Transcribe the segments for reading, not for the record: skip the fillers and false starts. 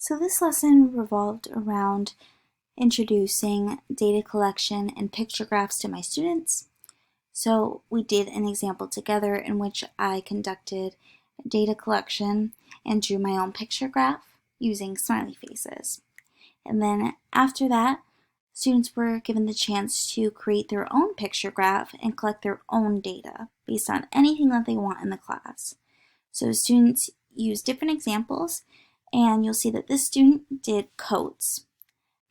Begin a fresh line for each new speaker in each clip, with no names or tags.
So this lesson revolved around introducing data collection and picture graphs to my students. So we did an example together in which I conducted data collection and drew my own picture graph using smiley faces. And then after that, students were given the chance to create their own picture graph and collect their own data based on anything that they want in the class. So students used different examples, and you'll see that this student did coats.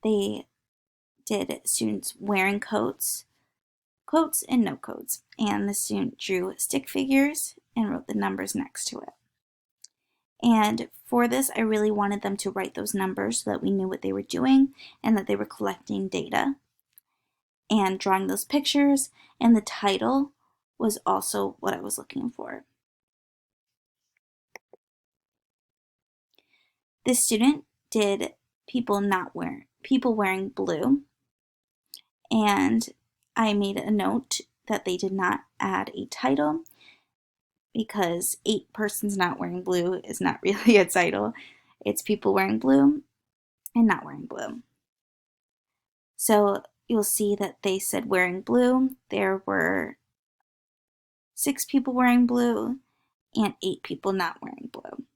They did students wearing coats, quotes, and no quotes. And the student drew stick figures and wrote the numbers next to it. And for this, I really wanted them to write those numbers so that we knew what they were doing and that they were collecting data and drawing those pictures, and the title was also what I was looking for. This student did people wearing blue, and I made a note that they did not add a title because 8 persons not wearing blue is not really a title. It's people wearing blue and not wearing blue. So you'll see that they said wearing blue. There were 6 people wearing blue and 8 people not wearing blue.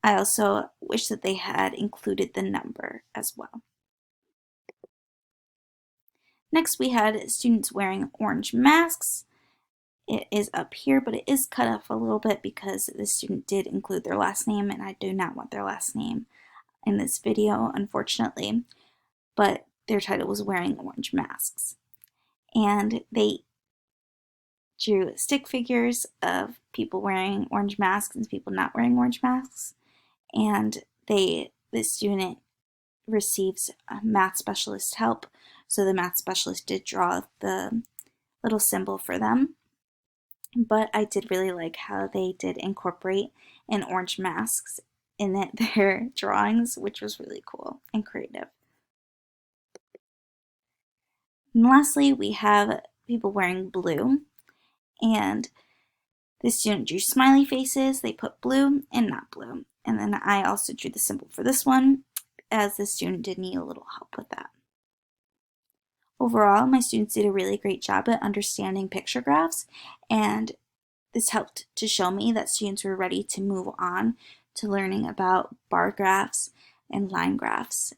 I also wish that they had included the number as well. Next, we had students wearing orange masks. It is up here, but it is cut off a little bit because the student did include their last name, and I do not want their last name in this video, unfortunately. But their title was wearing orange masks. And they drew stick figures of people wearing orange masks and people not wearing orange masks. And the student receives math specialist help, so the math specialist did draw the little symbol for them. But I did really like how they did incorporate an orange masks in their drawings, which was really cool and creative. And lastly, we have people wearing blue, and the student drew smiley faces. They put blue and not blue. And then I also drew the symbol for this one, as the student did need a little help with that. Overall, my students did a really great job at understanding picture graphs, and this helped to show me that students were ready to move on to learning about bar graphs and line graphs